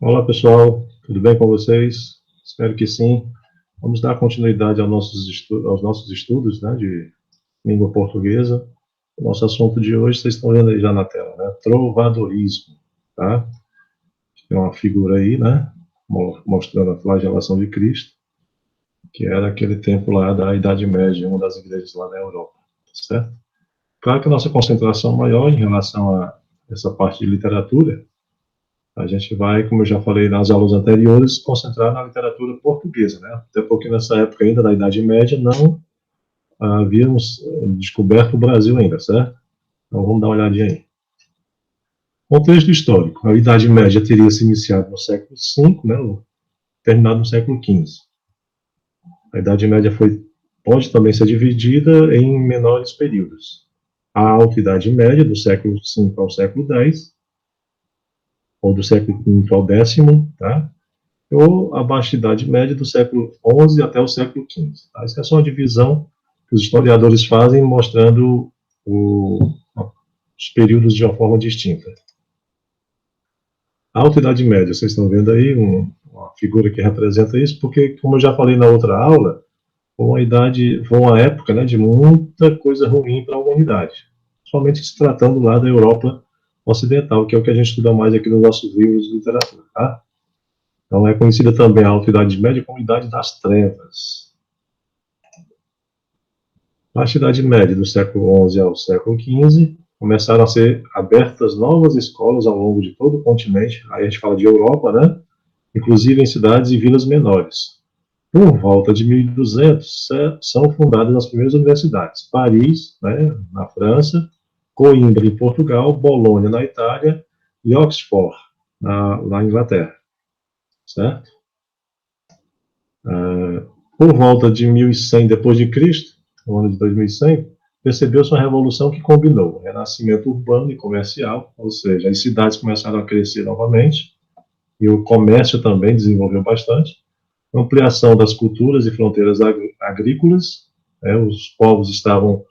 Olá pessoal, tudo bem com vocês? Espero que sim. Vamos dar continuidade aos nossos estudos, né, de língua portuguesa. O nosso assunto de hoje, vocês estão vendo aí já na tela, né? Trovadorismo, tá? Tem uma figura aí, né, mostrando a flagelação de Cristo, que era aquele tempo lá da Idade Média, uma das igrejas lá da Europa, certo? Claro que a nossa concentração maior em relação a essa parte de literatura, a gente vai, como eu já falei nas aulas anteriores, concentrar na literatura portuguesa, né? Até porque nessa época ainda, da Idade Média, não havíamos descoberto o Brasil ainda, certo? Então vamos dar uma olhadinha aí. Contexto histórico. A Idade Média teria se iniciado no século V, né? Terminado no século XV. A Idade Média pode também ser dividida em menores períodos. A Alta Idade Média, do século V ao século X, ou do século V ao X, tá? Ou a Baixa Idade Média do século XI até o século XV. Tá? Essa é só uma divisão que os historiadores fazem, mostrando os períodos de uma forma distinta. A Alta Idade Média, vocês estão vendo aí uma figura que representa isso, porque, como eu já falei na outra aula, foi uma época, né, de muita coisa ruim para a humanidade, somente se tratando lá da Europa Ocidental, que é o que a gente estuda mais aqui nos nossos livros de literatura, tá? Então é conhecida também a Alta Idade Média como Idade das Trevas. Na Idade Média, do século XI ao século XV, começaram a ser abertas novas escolas ao longo de todo o continente, aí a gente fala de Europa, né? Inclusive em cidades e vilas menores. Por volta de 1200, são fundadas as primeiras universidades. Paris, né, na França, Coimbra, em Portugal, Bolonha, na Itália, e Oxford, na Inglaterra. Certo? Por volta de 1100 depois de Cristo, no ano de 2100, percebeu-se uma revolução que combinou o renascimento urbano e comercial, ou seja, as cidades começaram a crescer novamente, e o comércio também desenvolveu bastante, ampliação das culturas e fronteiras agrícolas, os povos estavam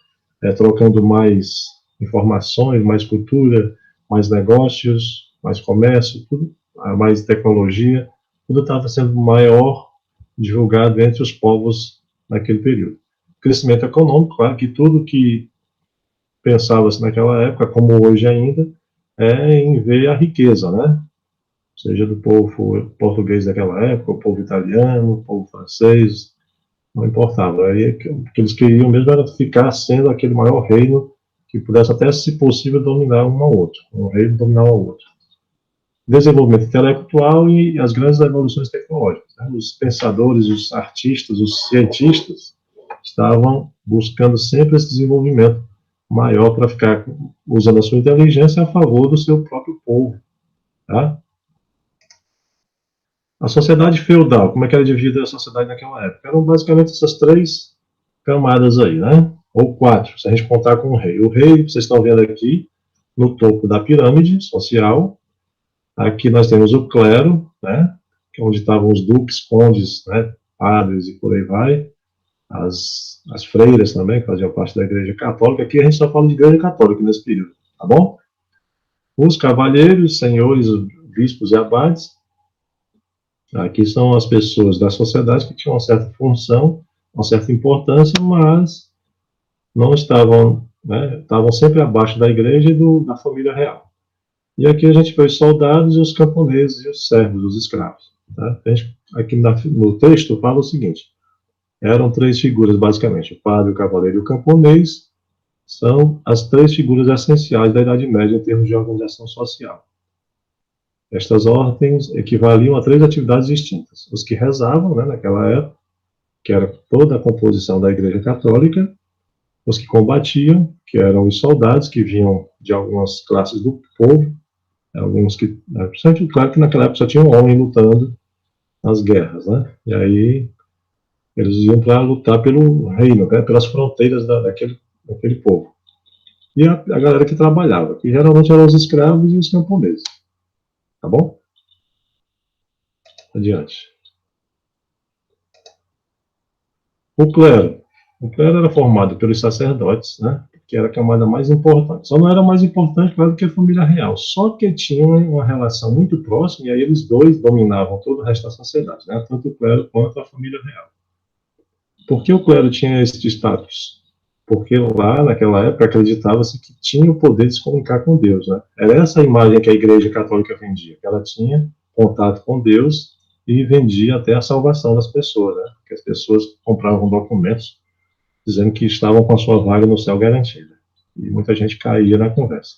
trocando mais informações, mais cultura, mais negócios, mais comércio, tudo, mais tecnologia, tudo estava sendo maior divulgado entre os povos naquele período. Crescimento econômico, claro que tudo que pensava-se naquela época, como hoje ainda, é em ver a riqueza, né? Seja do povo português daquela época, o povo italiano, o povo francês, não importava. Aí, o que eles queriam mesmo era ficar sendo aquele maior reino que pudesse até, se possível, dominar um ao outro. Um reino dominar um ao outro. Desenvolvimento intelectual e as grandes revoluções tecnológicas. Né? Os pensadores, os artistas, os cientistas estavam buscando sempre esse desenvolvimento maior para ficar usando a sua inteligência a favor do seu próprio povo. Tá? A sociedade feudal, como é que era dividida a sociedade naquela época? Eram basicamente essas três camadas aí, né? Ou quatro, se a gente contar com o rei. O rei, vocês estão vendo aqui, no topo da pirâmide social. Aqui nós temos o clero, né? Que é onde estavam os duques, condes, né? Padres e por aí vai. As freiras também, que faziam parte da igreja católica. Aqui a gente só fala de igreja católica nesse período, tá bom? Os cavalheiros, senhores, bispos e abades. Aqui são as pessoas da sociedade que tinham uma certa função, uma certa importância, mas não estavam, né, estavam sempre abaixo da igreja e da família real. E aqui a gente vê os soldados e os camponeses e os servos, os escravos. Tá? Aqui no texto fala o seguinte, eram três figuras basicamente, o padre, o cavaleiro e o camponês, são as três figuras essenciais da Idade Média em termos de organização social. Estas ordens equivaliam a três atividades distintas. Os que rezavam, né, naquela época, que era toda a composição da Igreja Católica, os que combatiam, que eram os soldados, que vinham de algumas classes do povo, alguns que, claro que naquela época só tinha um homem lutando nas guerras, né, e aí eles iam para lutar pelo reino, né, pelas fronteiras daquele povo. E a galera que trabalhava, que geralmente eram os escravos e os camponeses. Tá bom? Adiante. O clero. O clero era formado pelos sacerdotes, né? que era a camada mais importante. Só não era mais importante, claro, que a família real. Só que tinham uma relação muito próxima, e aí eles dois dominavam todo o resto da sociedade, né? Tanto o clero quanto a família real. Por que o clero tinha esse status? Porque lá, naquela época, acreditava-se que tinha o poder de se comunicar com Deus, né? Era essa a imagem que a Igreja Católica vendia, que ela tinha contato com Deus e vendia até a salvação das pessoas, né? Que as pessoas compravam documentos dizendo que estavam com a sua vaga no céu garantida. E muita gente caía na conversa.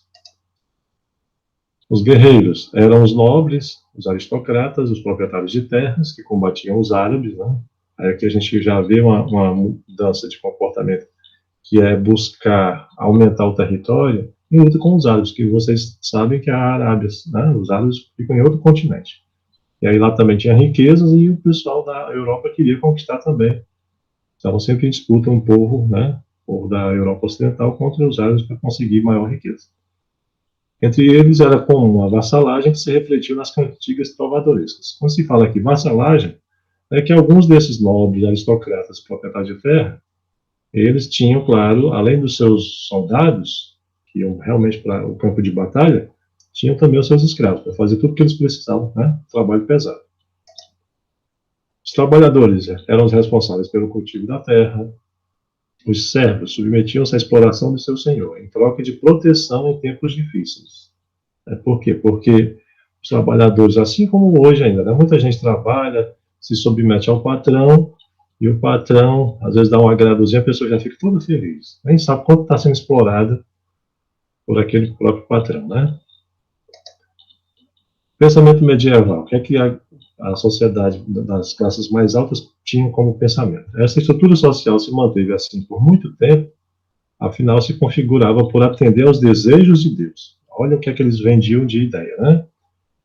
Os guerreiros eram os nobres, os aristocratas, os proprietários de terras, que combatiam os árabes, né? Aí aqui a gente já vê uma mudança de comportamento, que é buscar aumentar o território em luta com os árabes, que vocês sabem que a Arábia, né? Os árabes ficam em outro continente. E aí lá também tinha riquezas e o pessoal da Europa queria conquistar também. Estavam sempre em disputa um povo, né? O povo da Europa Ocidental contra os árabes para conseguir maior riqueza. Entre eles era comum a vassalagem, que se refletiu nas cantigas trovadorescas. Quando se fala aqui vassalagem, é que alguns desses nobres aristocratas proprietários de terra, eles tinham, claro, além dos seus soldados, que iam realmente para o campo de batalha, tinham também os seus escravos, para fazer tudo o que eles precisavam, né? Trabalho pesado. Os trabalhadores eram os responsáveis pelo cultivo da terra. Os servos submetiam-se à exploração de seu senhor, em troca de proteção em tempos difíceis. Por quê? Porque os trabalhadores, assim como hoje ainda, né, muita gente trabalha, se submete ao patrão, e o patrão, às vezes, dá um agradozinho, a pessoa já fica toda feliz. Nem sabe quanto está sendo explorada por aquele próprio patrão, né? Pensamento medieval. O que é que a sociedade das classes mais altas tinha como pensamento? Essa estrutura social se manteve assim por muito tempo, afinal se configurava por atender aos desejos de Deus. Olha o que é que eles vendiam de ideia, né?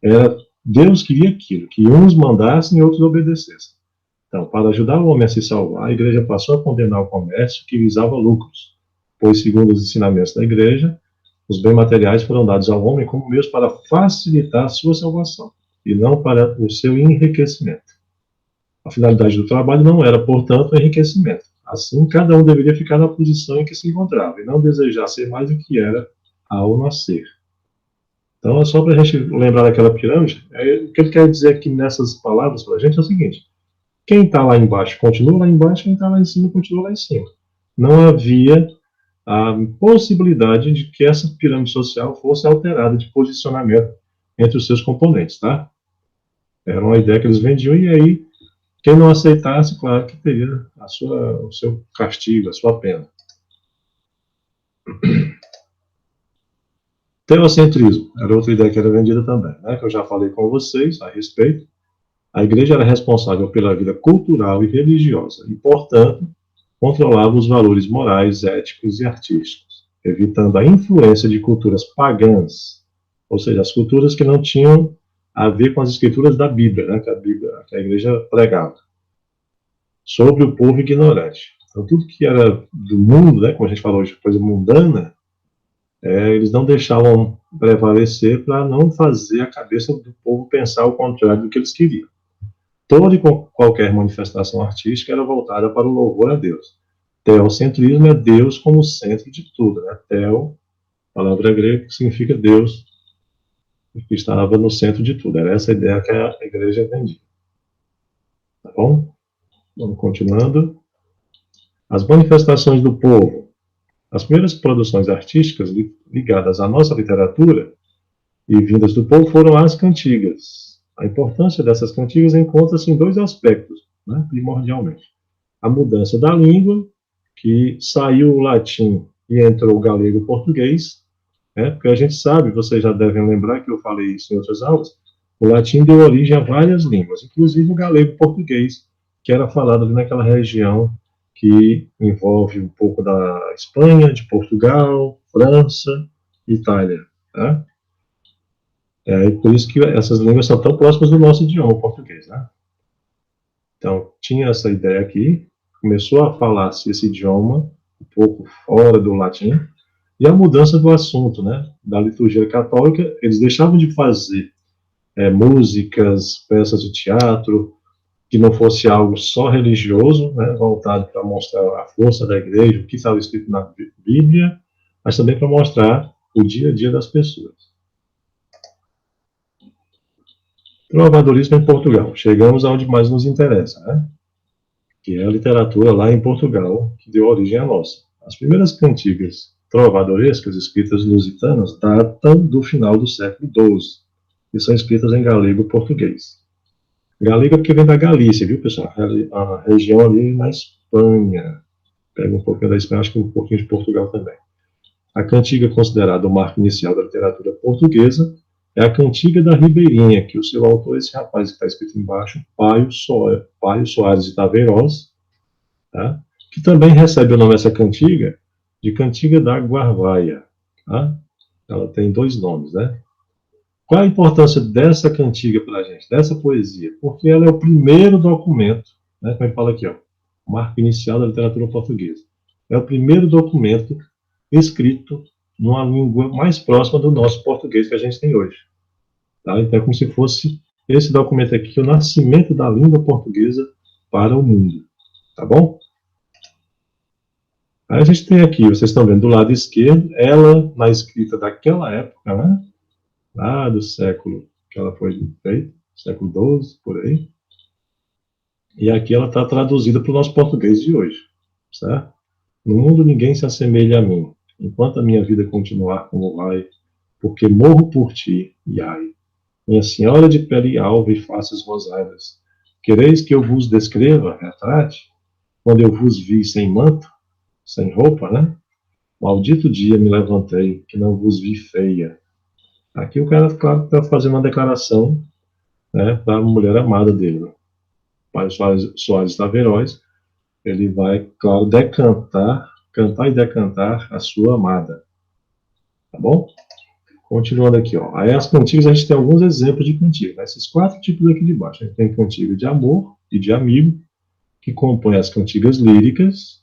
Era Deus queria aquilo, que uns mandassem e outros obedecessem. Então, para ajudar o homem a se salvar, a igreja passou a condenar o comércio que visava lucros, pois, segundo os ensinamentos da igreja, os bens materiais foram dados ao homem como meios para facilitar a sua salvação, e não para o seu enriquecimento. A finalidade do trabalho não era, portanto, o enriquecimento. Assim, cada um deveria ficar na posição em que se encontrava, e não desejar ser mais do que era ao nascer. Então, é só para a gente lembrar daquela pirâmide. O que ele quer dizer aqui nessas palavras para a gente é o seguinte: quem está lá embaixo continua lá embaixo, quem está lá em cima continua lá em cima. Não havia a possibilidade de que essa pirâmide social fosse alterada de posicionamento entre os seus componentes, tá? Era uma ideia que eles vendiam, e aí, quem não aceitasse, claro que teria o seu castigo, a sua pena. Teocentrismo era outra ideia que era vendida também, né? Que eu já falei com vocês a respeito. A igreja era responsável pela vida cultural e religiosa e, portanto, controlava os valores morais, éticos e artísticos, evitando a influência de culturas pagãs, ou seja, as culturas que não tinham a ver com as escrituras da Bíblia, né, que a igreja pregava, sobre o povo ignorante. Então, tudo que era do mundo, né, como a gente falou hoje, coisa mundana, eles não deixavam prevalecer para não fazer a cabeça do povo pensar o contrário do que eles queriam. Toda e qualquer manifestação artística era voltada para o louvor a Deus. Teocentrismo é Deus como centro de tudo, né? Teo, palavra grega, que significa Deus, que estava no centro de tudo. Era essa a ideia que a igreja vendia. Tá bom? Vamos continuando. As manifestações do povo. As primeiras produções artísticas ligadas à nossa literatura e vindas do povo foram as cantigas. A importância dessas cantigas encontra-se em dois aspectos, né, primordialmente. A mudança da língua, que saiu o latim e entrou o galego e o português, né, porque a gente sabe, vocês já devem lembrar que eu falei isso em outras aulas, o latim deu origem a várias línguas, inclusive o galego e o português, que era falado ali naquela região que envolve um pouco da Espanha, de Portugal, França, Itália, tá? Por isso que essas línguas são tão próximas do nosso idioma, o português, né? Então, tinha essa ideia aqui, começou a falar-se esse idioma um pouco fora do latim, e a mudança do assunto, né? Da liturgia católica, eles deixavam de fazer músicas, peças de teatro, que não fosse algo só religioso, né, voltado para mostrar a força da igreja, o que estava escrito na Bíblia, mas também para mostrar o dia a dia das pessoas. Trovadorismo em Portugal. Chegamos aonde mais nos interessa, né? Que é a literatura lá em Portugal, que deu origem à nossa. As primeiras cantigas trovadorescas escritas lusitanas datam do final do século XII, e são escritas em galego-português. Galego é porque vem da Galícia, viu, pessoal? A região ali na Espanha. Pega um pouquinho da Espanha, acho que um pouquinho de Portugal também. A cantiga considerada o marco inicial da literatura portuguesa é a Cantiga da Ribeirinha, que o seu autor é esse rapaz que está escrito embaixo, Paio Soares de Taveiroz, tá? Que também recebe o nome dessa cantiga de Cantiga da Guarvaia. Tá? Ela tem dois nomes, né? Qual a importância dessa cantiga para a gente, dessa poesia? Porque ela é o primeiro documento, né, como ele fala aqui, ó, marco inicial da literatura portuguesa. É o primeiro documento escrito numa língua mais próxima do nosso português que a gente tem hoje. Tá? Então é como se fosse esse documento aqui, o nascimento da língua portuguesa para o mundo. Tá bom? Aí a gente tem aqui, vocês estão vendo do lado esquerdo, ela na escrita daquela época, né? Lá do século que ela foi feita, século XII, por aí. E aqui ela está traduzida para o nosso português de hoje, certo? No mundo ninguém se assemelha a mim, enquanto a minha vida continuar como vai, porque morro por ti, e ai. Minha senhora de pele alva e faces rosadas, quereis que eu vos descreva, retrate, quando eu vos vi sem manto, sem roupa, né? Maldito dia me levantei, que não vos vi feia. Aqui o cara, claro, está fazendo uma declaração, né, para a mulher amada dele. Pai Soares Taveiroz, ele vai, claro, cantar e decantar a sua amada. Tá bom? Continuando aqui, ó. Aí as cantigas, a gente tem alguns exemplos de cantiga. Né? Esses 4 tipos aqui de baixo. A gente tem cantiga de amor e de amigo, que compõem as cantigas líricas.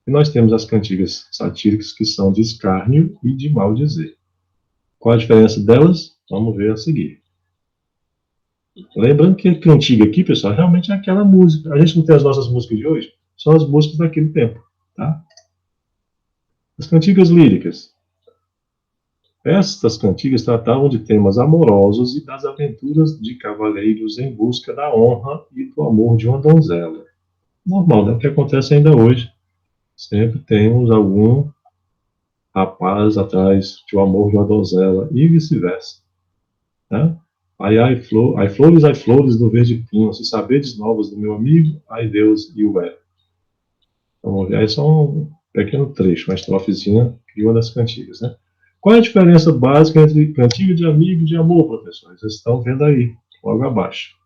E nós temos as cantigas satíricas, que são de escárnio e de maldizer. Qual a diferença delas? Vamos ver a seguir. Lembrando que a cantiga aqui, pessoal, realmente é aquela música. A gente não tem as nossas músicas de hoje, são as músicas daquele tempo. Tá? As cantigas líricas. Estas cantigas tratavam de temas amorosos e das aventuras de cavaleiros em busca da honra e do amor de uma donzela. Normal, né? O que acontece ainda hoje. Sempre temos algum rapaz atrás de um amor de uma donzela e vice-versa. Né? Ai, flores do verde pinho, se sabedes novas do meu amigo, ai Deus e o é. Vamos ver, aí só um pequeno trecho, uma estrofezinha de uma das cantigas, né? Qual é a diferença básica entre cantiga de amigo e de amor, professores? Vocês estão vendo aí, logo abaixo.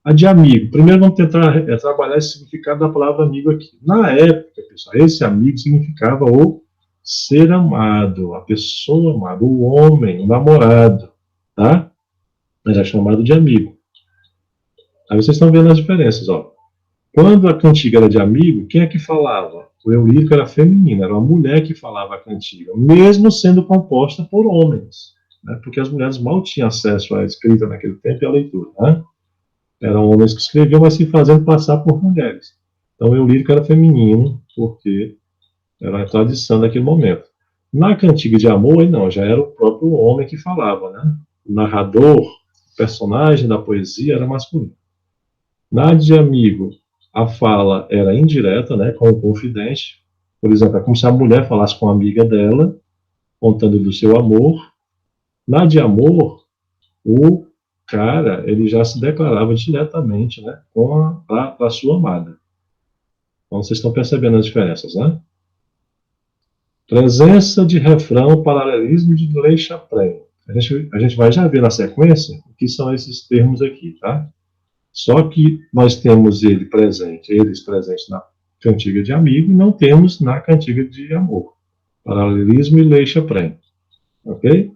A de amigo. Primeiro vamos tentar trabalhar esse significado da palavra amigo aqui. Na época, pessoal, esse amigo significava o ser amado, a pessoa amada, o homem, o namorado, tá? Mas é chamado de amigo. Aí vocês estão vendo as diferenças, ó. Quando a cantiga era de amigo, quem é que falava? O eu lírico era feminino, era uma mulher que falava a cantiga, mesmo sendo composta por homens, né? Porque as mulheres mal tinham acesso à escrita naquele tempo e à leitura, né? Eram homens que escreviam, mas se fazendo passar por mulheres. Então o eu lírico era feminino, porque era a tradição daquele momento. Na cantiga de amor, aí não, já era o próprio homem que falava, né? O narrador, o personagem da poesia era masculino. Na de amigo, a fala era indireta, né, com o confidente. Por exemplo, é como se a mulher falasse com a amiga dela, contando do seu amor. Na de amor, o cara, ele já se declarava diretamente, né, com a sua amada. Então, vocês estão percebendo as diferenças, né? Presença de refrão, paralelismo de lei Chaplin. A gente vai já ver na sequência o que são esses termos aqui, tá? Só que nós temos eles presentes na cantiga de amigo e não temos na cantiga de amor. Paralelismo e lei Chaplin. Ok?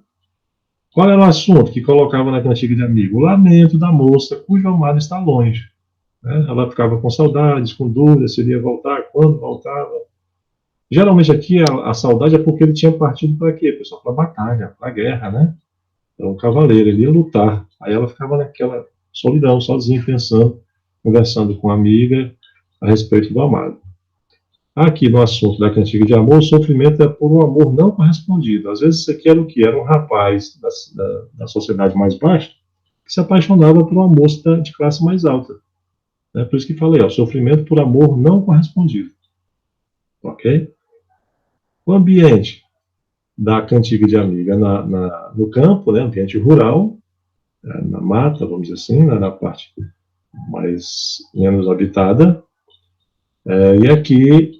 Qual era o assunto que colocava na cantiga de amigo? O lamento da moça cujo amado está longe. Né? Ela ficava com saudades, com dúvidas se iria voltar, quando voltava. Geralmente aqui a saudade é porque ele tinha partido para quê, pessoal? Para a batalha, para a guerra, né? Então, o cavaleiro, ele ia lutar. Aí ela ficava naquela solidão, sozinha, pensando, conversando com a amiga a respeito do amado. Aqui no assunto da cantiga de amor, o sofrimento é por um amor não correspondido. Às vezes isso aqui era o que? Era um rapaz da sociedade mais baixa que se apaixonava por uma moça de classe mais alta. Né? Por isso que falei, ó, sofrimento por amor não correspondido. Ok? O ambiente da cantiga de amiga no campo, né, ambiente rural, na mata, vamos dizer assim, na parte mais menos habitada. E aqui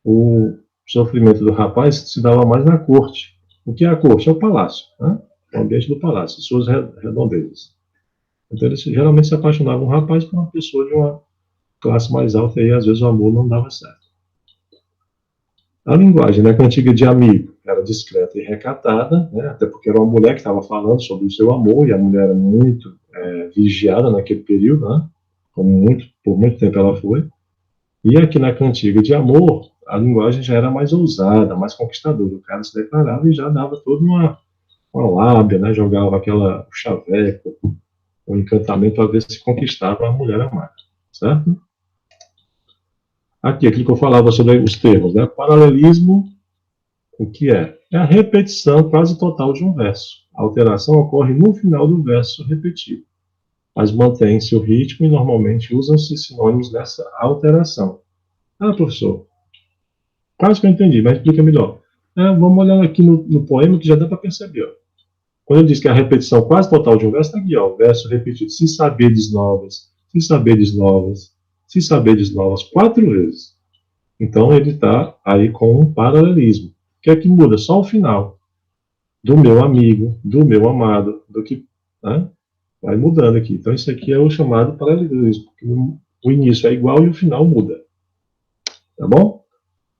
o sofrimento do rapaz se dava mais na corte. O que é a corte? É o palácio, né? O ambiente do palácio, suas redondezas. Então eles geralmente se apaixonavam um rapaz por uma pessoa de uma classe mais alta e às vezes o amor não dava certo. A linguagem, né, cantiga de amigo, era discreta e recatada, né, até porque era uma mulher que estava falando sobre o seu amor, e a mulher era muito vigiada naquele período, né, por muito tempo ela foi. E aqui na cantiga de amor, a linguagem já era mais ousada, mais conquistadora. O cara se declarava e já dava toda uma lábia, né, jogava o chaveco, o encantamento para ver se conquistava a mulher amada, certo? Aqui, aquilo que eu falava sobre os termos, né, paralelismo. O que é? É a repetição quase total de um verso. A alteração ocorre no final do verso repetido, mas mantém-se o ritmo e normalmente usam-se sinônimos dessa alteração. Ah, professor, quase que eu entendi, mas explica melhor. Vamos olhar aqui no poema que já dá para perceber. Ó. Quando ele diz que é a repetição quase total de um verso, está aqui, ó, o verso repetido. Se sabedes novas, se sabedes novas, se sabedes novas, 4 vezes. Então ele está aí com um paralelismo. Que é que muda só o final. Do meu amigo, do meu amado, do que. Né? Vai mudando aqui. Então, isso aqui é o chamado paralelismo, porque o início é igual e o final muda. Tá bom?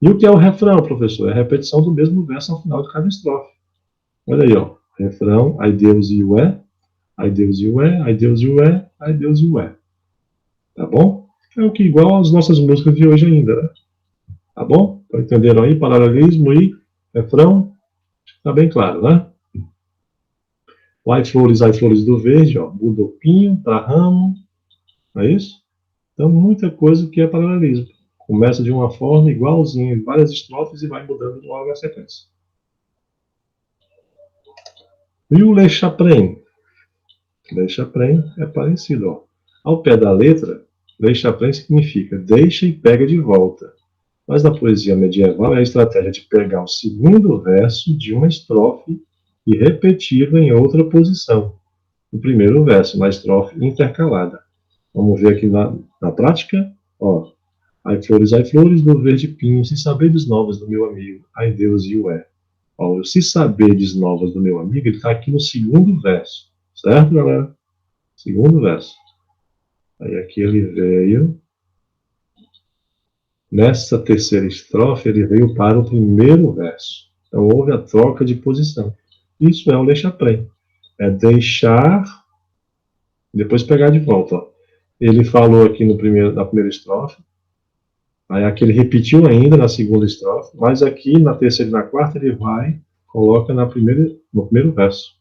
E o que é o refrão, professor? É a repetição do mesmo verso ao final de cada estrofe. Olha aí, ó. Refrão, ai Deus e o é, ai Deus e o é, ai Deus e o é, ai Deus e o é. Tá bom? É o que igual às nossas músicas de hoje ainda, né? Tá bom? Então, entenderam aí? Paralelismo e refrão? Tá bem claro, né? O ai flores do verde, ó, muda o pinho para ramo, não é isso? Então, muita coisa que é paralelismo. Começa de uma forma igualzinha em várias estrofes e vai mudando logo na sequência. E o Le Chaprem? Le Chaprem é parecido, ó. Ao pé da letra, Le Chaprem significa deixa e pega de volta. Mas na poesia medieval é a estratégia de pegar o segundo verso de uma estrofe e repeti-lo em outra posição. O primeiro verso, na estrofe intercalada. Vamos ver aqui na prática. Ó, ai flores do verde pinho, se sabedes novas do meu amigo, ai Deus e o é. Ó, o se sabedes novas do meu amigo, ele está aqui no segundo verso. Certo, galera? Segundo verso. Aí aqui ele veio. Nessa terceira estrofe, ele veio para o primeiro verso. Então houve a troca de posição. Isso é o deixa-prem. É deixar, depois pegar de volta. Ó. Ele falou aqui na primeira estrofe, aí aqui ele repetiu ainda na segunda estrofe, mas aqui na terceira e na quarta ele coloca no primeiro verso.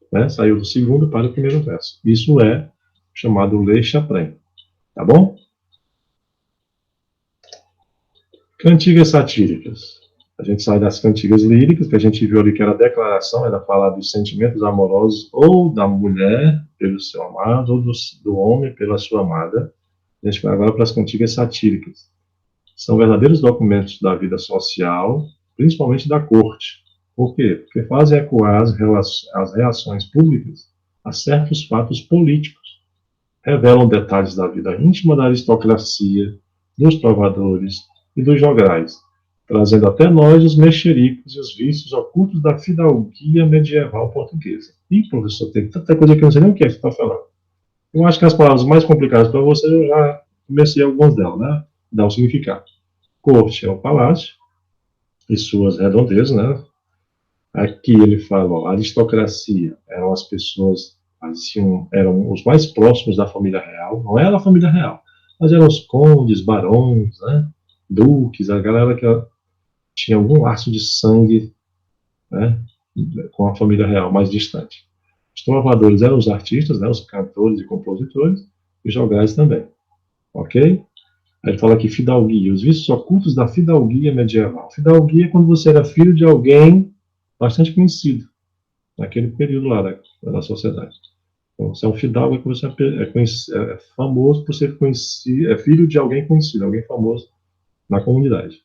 Né? Saiu do segundo para o primeiro verso. Isso é chamado Le Chaprem. Tá bom? Cantigas satíricas. A gente sai das cantigas líricas, que a gente viu ali que era a declaração, era falar dos sentimentos amorosos ou da mulher pelo seu amado, ou do homem pela sua amada. A gente vai agora para as cantigas satíricas. São verdadeiros documentos da vida social, principalmente da corte. Por quê? Porque fazem ecoar as reações públicas a certos fatos políticos. Revelam detalhes da vida íntima da aristocracia, dos trovadores e dos jograis, trazendo até nós os mexericos e os vícios ocultos da fidalguia medieval portuguesa. Ih, professor, tem tanta coisa que eu não sei nem o que é que você está falando. Eu acho que as palavras mais complicadas para você, eu já comecei algumas delas, né? Dá o significado. Corte é o palácio e suas redondezas, né? Aqui ele fala, ó, aristocracia eram as pessoas, assim, eram os mais próximos da família real, não era a família real, mas eram os condes, barões, né? Duques, a galera que tinha algum laço de sangue, né? Com a família real mais distante. Os trovadores eram os artistas, né? Os cantores e compositores, e os jogais também, ok? Aí ele fala aqui, fidalguia, os vícios ocultos da fidalguia medieval. Fidalguia é quando você era filho de alguém bastante conhecido, naquele período lá da sociedade. Então, você é um fidalgo, é que você é famoso por ser conhecido, é filho de alguém conhecido, alguém famoso na comunidade.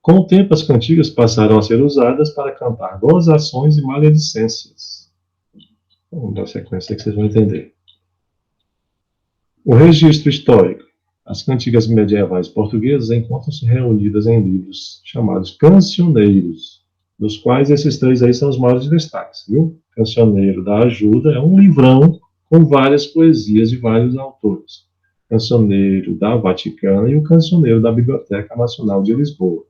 Com o tempo, as cantigas passaram a ser usadas para cantar gozações e maledicências. Vamos dar sequência que vocês vão entender. O registro histórico. As cantigas medievais portuguesas encontram-se reunidas em livros chamados cancioneiros, dos quais esses três aí são os maiores destaques, viu? Cancioneiro da Ajuda é um livrão com várias poesias de vários autores. Cancioneiro da Vaticana e o Cancioneiro da Biblioteca Nacional de Lisboa.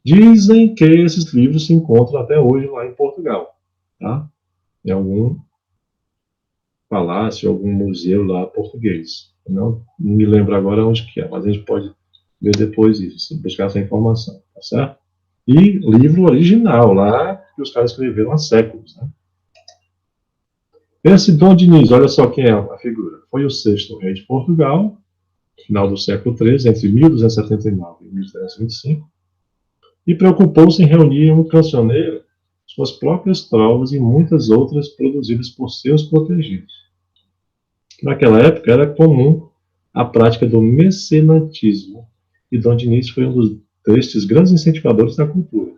Dizem que esses livros se encontram até hoje lá em Portugal, tá? Em algum palácio, algum museu lá português. Não me lembro agora onde que é, mas a gente pode ver depois isso, buscar essa informação, tá certo? E livro original, lá que os caras escreveram há séculos, né? Esse Dom Diniz, olha só quem é a figura. Foi o sexto rei de Portugal, final do século XIII, entre 1279 e 1325, e preocupou-se em reunir um cancioneiro suas próprias trovas e muitas outras produzidas por seus protegidos. Naquela época era comum a prática do mecenatismo, e Dom Diniz foi um destes grandes incentivadores da cultura.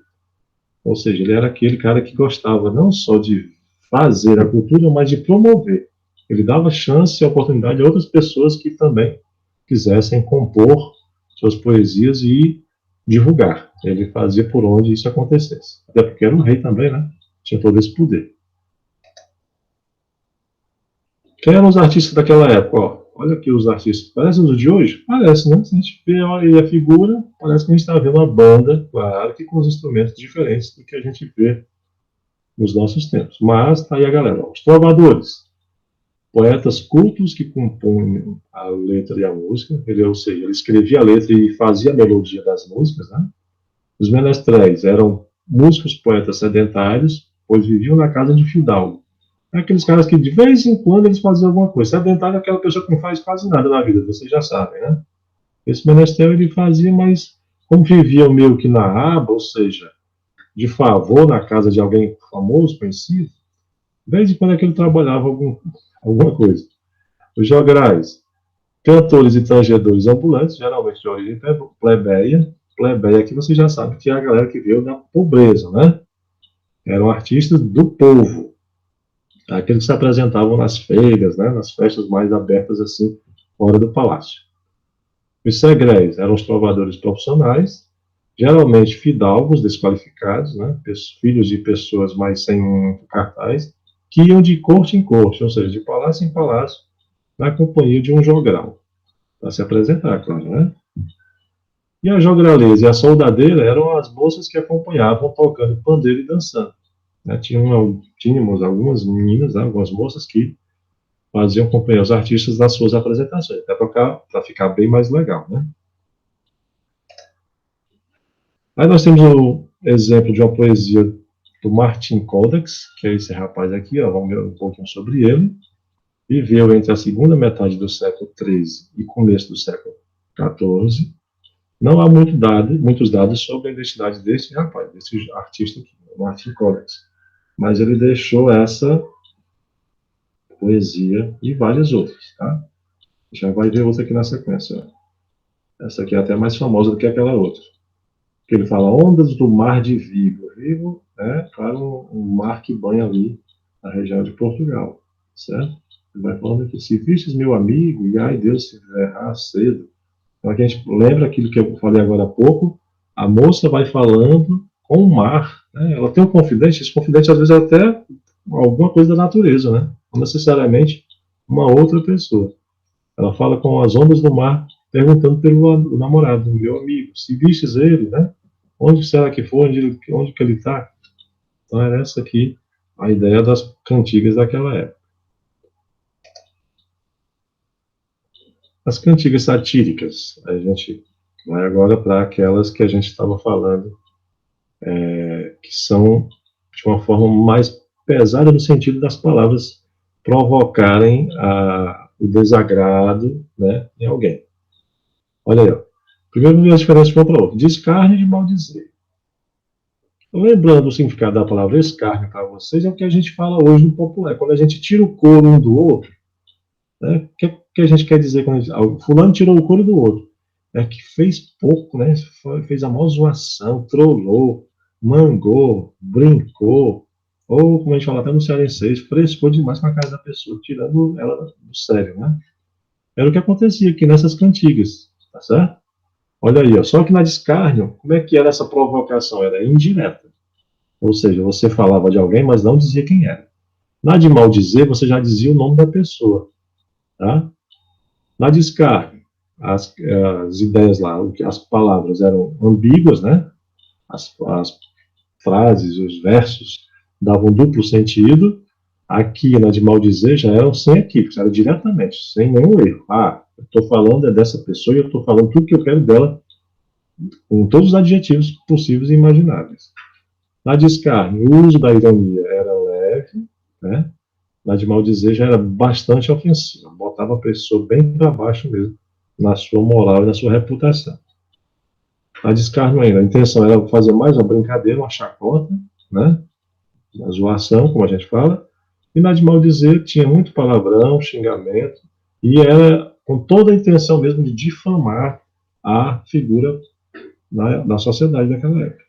Ou seja, ele era aquele cara que gostava não só de fazer a cultura, mas de promover. Ele dava chance e oportunidade a outras pessoas que também quisessem compor suas poesias e divulgar. Ele fazia por onde isso acontecesse. Até porque era um rei também, né? Tinha todo esse poder. Quem eram os artistas daquela época? Ó, olha aqui os artistas. Parecem os de hoje? Parece, né? Se a gente vê aí a figura, parece que a gente está vendo uma banda, claro, que com os instrumentos diferentes do que a gente vê nos nossos tempos. Mas tá aí a galera. Ó, os trovadores. Poetas cultos que compõem a letra e a música. Ou seja, ele escrevia a letra e fazia a melodia das músicas, né? Os menestréis eram músicos poetas sedentários, pois viviam na casa de fidalgo. Aqueles caras que de vez em quando eles faziam alguma coisa. Sedentário é aquela pessoa que não faz quase nada na vida, vocês já sabem, né? Esse menestréio ele fazia, mas como vivia meio que na aba, ou seja, de favor na casa de alguém famoso, conhecido, de vez em quando é que ele trabalhava alguma coisa. Os jograis, cantores e tangedores ambulantes, geralmente de origem plebeia. Plebeia aqui você já sabe que é a galera que veio da pobreza, né? Eram artistas do povo. Aqueles que se apresentavam nas feiras, né? Nas festas mais abertas, assim, fora do palácio. Os segréis eram os trovadores profissionais, geralmente fidalgos desqualificados, né? Filhos de pessoas mais sem muito cartaz, que iam de corte em corte, ou seja, de palácio em palácio, na companhia de um jogral, para se apresentar, claro, né? E a jograleza e a soldadeira eram as moças que acompanhavam tocando pandeiro e dançando. Né? Tínhamos algumas meninas, né? Algumas moças que faziam acompanhar os artistas nas suas apresentações, até para ficar bem mais legal, né? Aí nós temos o exemplo de uma poesia do Martin Codex, que é esse rapaz aqui, ó, vamos ver um pouquinho sobre ele. Viveu entre a segunda metade do século XIII e começo do século XIV. Não há muitos dados sobre a identidade desse rapaz, desse artista aqui, Martin Codex. Mas ele deixou essa poesia e várias outras, tá? Já vai ver outra aqui na sequência. Essa aqui é até mais famosa do que aquela outra. Que ele fala, ondas do mar de Vigo. Vigo é, claro, um mar que banha ali a região de Portugal, certo? Ele vai falando aqui, se vistes meu amigo, e ai Deus se verá cedo. Então aqui a gente lembra aquilo que eu falei agora há pouco, a moça vai falando com o mar, né? Ela tem um confidente, esse confidente às vezes é até alguma coisa da natureza, né? Não necessariamente uma outra pessoa. Ela fala com as ondas do mar, perguntando pelo namorado, meu amigo, se vistes ele, né? Onde será que foi? Onde que ele está? Então era essa aqui a ideia das cantigas daquela época. As cantigas satíricas, a gente vai agora para aquelas que a gente estava falando, que são de uma forma mais pesada no sentido das palavras provocarem o desagrado, né, em alguém. Olha aí, ó. Primeiro, vamos ver a diferença de uma para outra. De escárnio e de maldizer. Lembrando o significado da palavra escárnio para vocês, é o que a gente fala hoje no popular. Quando a gente tira o couro um do outro, né? O que a gente quer dizer quando a gente, fulano tirou o couro do outro? É que fez pouco, né? Fez a maior zoação, trollou, mangou, brincou, ou, como a gente fala até no cearense, frescou demais com a casa da pessoa, tirando ela do sério, né? Era o que acontecia aqui nessas cantigas, tá certo? Olha aí, ó. Só que na de escárnio, como é que era essa provocação? Era indireta. Ou seja, você falava de alguém, mas não dizia quem era. Na de maldizer, você já dizia o nome da pessoa. Tá? Na de escárnio, as ideias lá, as palavras eram ambíguas, né? As frases, os versos davam duplo sentido. Aqui na de maldizer já eram sem equívocos, era diretamente, sem nenhum erro. Ah, eu estou falando é dessa pessoa e eu estou falando tudo que eu quero dela, com todos os adjetivos possíveis e imagináveis. Na de escárnio, o uso da ironia era leve, né? Na de maldizer já era bastante ofensiva, botava a pessoa bem para baixo mesmo, na sua moral e na sua reputação. A de escárnio ainda, a intenção era fazer mais uma brincadeira, uma chacota, né? Uma zoação, como a gente fala, e na de maldizer tinha muito palavrão, xingamento, e era com toda a intenção mesmo de difamar a figura na sociedade daquela época,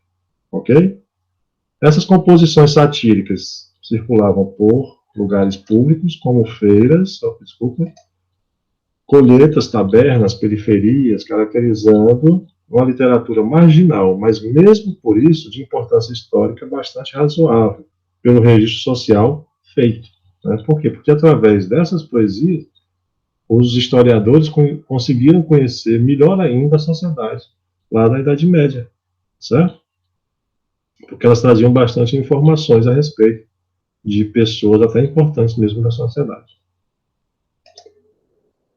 ok? Essas composições satíricas circulavam por lugares públicos, como feiras, colheitas, tabernas, periferias, caracterizando uma literatura marginal, mas mesmo por isso de importância histórica bastante razoável, pelo registro social feito. Né? Por quê? Porque através dessas poesias, os historiadores conseguiram conhecer melhor ainda a sociedade lá da Idade Média, certo? Porque elas traziam bastante informações a respeito de pessoas até importantes mesmo da sociedade.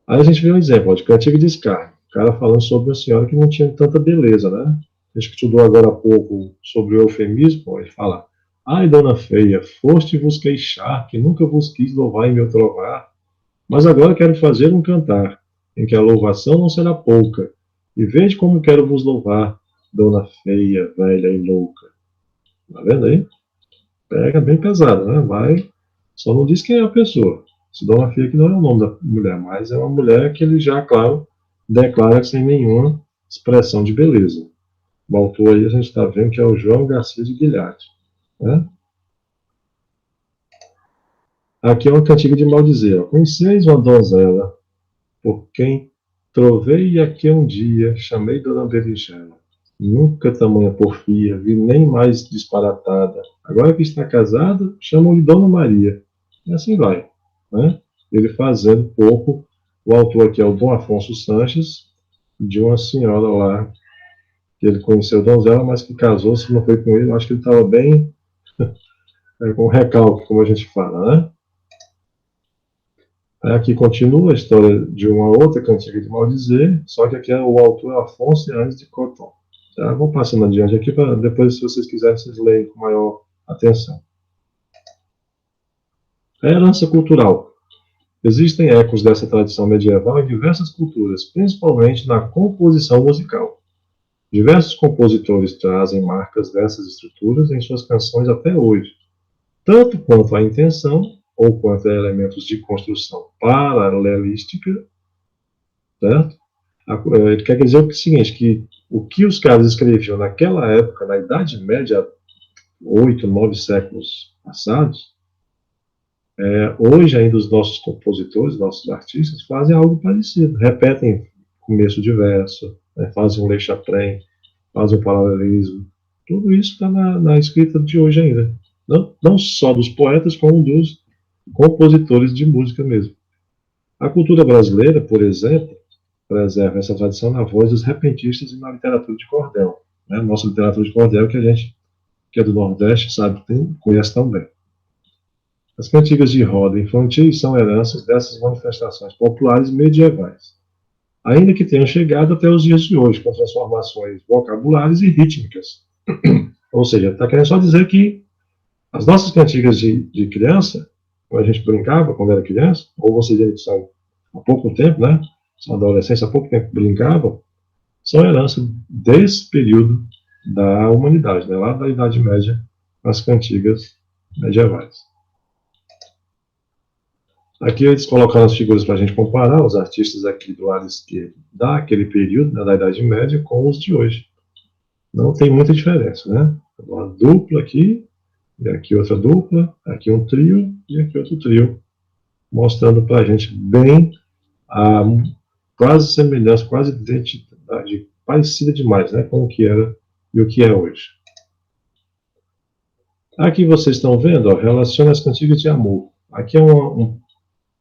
Aí a gente vê um exemplo de Cantiga de Escárnio, o cara falando sobre uma senhora que não tinha tanta beleza, né? A gente estudou agora há pouco sobre o eufemismo, ele fala: ai, dona feia, foste vos queixar, que nunca vos quis louvar em meu trovar, mas agora quero fazer um cantar, em que a louvação não será pouca, e vede como quero vos louvar, dona feia, velha e louca. Tá vendo aí? Pega bem pesado, né? Vai, só não diz quem é a pessoa. Se Dona Fia que não é o nome da mulher, mas é uma mulher que ele já, claro, declara sem nenhuma expressão de beleza. O autor aí a gente está vendo que é o João Garcia de Guilharte. Né? Aqui é uma cantiga de maldizer. Conheceis uma donzela, por quem trovei aqui um dia, chamei Dona Berinjela. Nunca tamanha porfia, vi nem mais disparatada. Agora que está casada, chamam-lhe Dona Maria. E assim vai. Né? Ele fazendo pouco, o autor aqui é o Dom Afonso Sanches, de uma senhora lá, que ele conheceu donzela, mas que casou-se, não foi com ele, eu acho que ele estava bem com recalque, como a gente fala, né? Aqui continua a história de uma outra cantiga de maldizer, só que aqui é o autor Afonso Yanes de Coton. Tá? Vou passando adiante aqui, para depois, se vocês quiserem, vocês leem com maior atenção. A herança cultural. Existem ecos dessa tradição medieval em diversas culturas, principalmente na composição musical. Diversos compositores trazem marcas dessas estruturas em suas canções até hoje, tanto quanto a intenção, ou quanto a elementos de construção paralelística, certo? Ele quer dizer o seguinte, que o que os caras escreviam naquela época, na Idade Média, 8, 9 séculos passados, hoje ainda os nossos compositores, nossos artistas, fazem algo parecido. Repetem começo de verso, né, fazem um lei-chaprém, fazem um paralelismo. Tudo isso está na escrita de hoje ainda. Não só dos poetas, como dos compositores de música mesmo. A cultura brasileira, por exemplo, preserva essa tradição na voz dos repentistas e na literatura de cordel. Né? Nossa literatura de cordel, que a gente que é do Nordeste sabe, conhece tão bem. As cantigas de roda infantis são heranças dessas manifestações populares medievais, ainda que tenham chegado até os dias de hoje, com transformações vocabulares e rítmicas. Ou seja, está querendo só dizer que as nossas cantigas de criança, quando a gente brincava, quando era criança, ou vocês são há pouco tempo, né? São adolescentes, há pouco tempo brincavam, são herança desse período da humanidade, né? Lá da Idade Média, as cantigas medievais. Aqui eles colocaram as figuras para a gente comparar, os artistas aqui do lado esquerdo daquele período, né, da Idade Média, com os de hoje. Não tem muita diferença, né? Uma dupla aqui, e aqui outra dupla, aqui um trio e aqui outro trio, mostrando para a gente bem a quase semelhança, quase identidade parecida demais, né, com o que era e o que é hoje. Aqui vocês estão vendo, ó, relaciona as cantigas de amor. Aqui é uma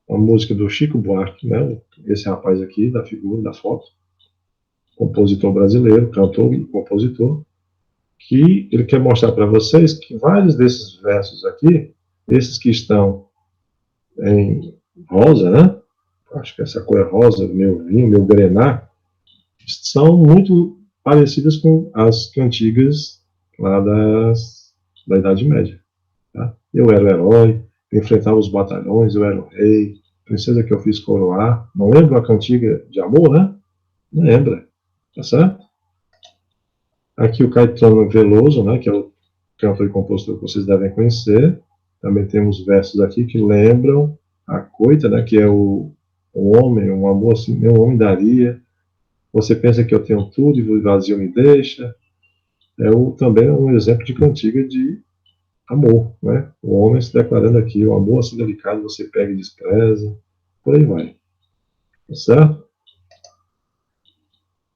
música do Chico Buarque, né, esse rapaz aqui, da figura, da foto, compositor brasileiro, cantor e compositor, que ele quer mostrar para vocês que vários desses versos aqui, esses que estão em rosa, né, acho que essa cor é rosa, meu vinho, meu grená, são muito parecidas com as cantigas lá da Idade Média. Tá? Eu era o herói, eu enfrentava os batalhões, eu era o rei, princesa que eu fiz coroar. Não lembra a cantiga de amor, né? Não lembra, tá certo? Aqui o Caetano Veloso, né, que é o cantor e compositor que vocês devem conhecer. Também temos versos aqui que lembram a coita, né, que é o homem, um amor assim, meu homem daria. Você pensa que eu tenho tudo e o vazio me deixa. Também um exemplo de cantiga de amor, né? O homem se declarando aqui, o amor assim delicado você pega e despreza, por aí vai. Tá certo?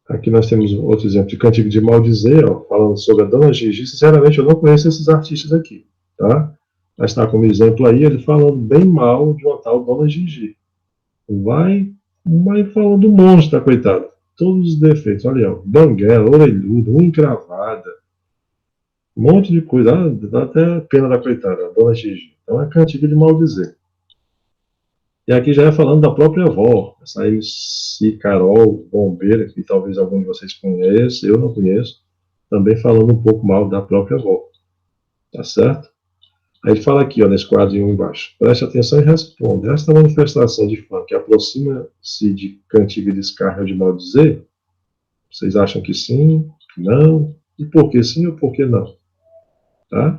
Aqui nós temos outro exemplo de cantiga de maldizer, ó, falando sobre a Dona Gigi. Sinceramente, eu não conheço esses artistas aqui, tá? Mas está como exemplo aí, ele falando bem mal de uma tal Dona Gigi. Vai falando do monstro, tá, coitado? Todos os defeitos, olha, ó, banguela, orelhuda, unha encravada, um monte de coisa. Dá até pena da coitada, a Dona Gigi. Então é cantiga de maldizer. E aqui já é falando da própria avó, essa MC Carol Bombeira, que talvez algum de vocês conheça, eu não conheço, também falando um pouco mal da própria avó. Tá certo? Aí ele fala aqui, ó, nesse quadrinho embaixo. Preste atenção e responda. Esta manifestação de fã que aproxima-se de cantiga de descarga de maldizer, vocês acham que sim, não? E por que sim ou por que não? Tá?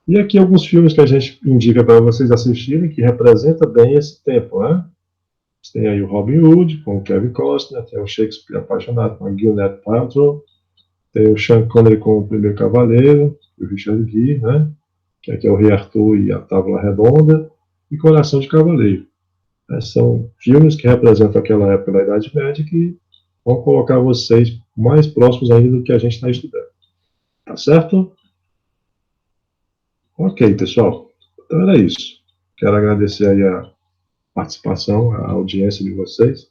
E aqui alguns filmes que a gente indica para vocês assistirem, que representa bem esse tempo, né? Você tem aí o Robin Hood, com o Kevin Costner, tem o Shakespeare apaixonado com a Gwyneth Paltrow, tem o Sean Connery com o Primeiro Cavaleiro, o Richard Gere, né? Que aqui é o Rei Arthur e a Távola Redonda, e Coração de Cavaleiro. São filmes que representam aquela época da Idade Média que vão colocar vocês mais próximos ainda do que a gente está estudando. Tá certo? Ok, pessoal. Então era isso. Quero agradecer aí a participação, a audiência de vocês.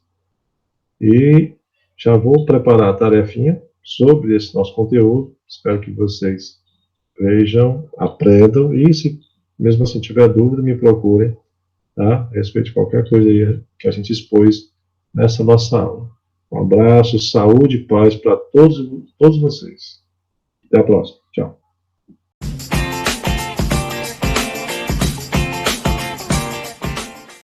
E já vou preparar a tarefinha sobre esse nosso conteúdo. Espero que vocês vejam, aprendam e, se mesmo assim tiver dúvida, me procurem, tá? A respeito de qualquer coisa aí que a gente expôs nessa nossa aula. Um abraço, saúde e paz para todos vocês. Até a próxima.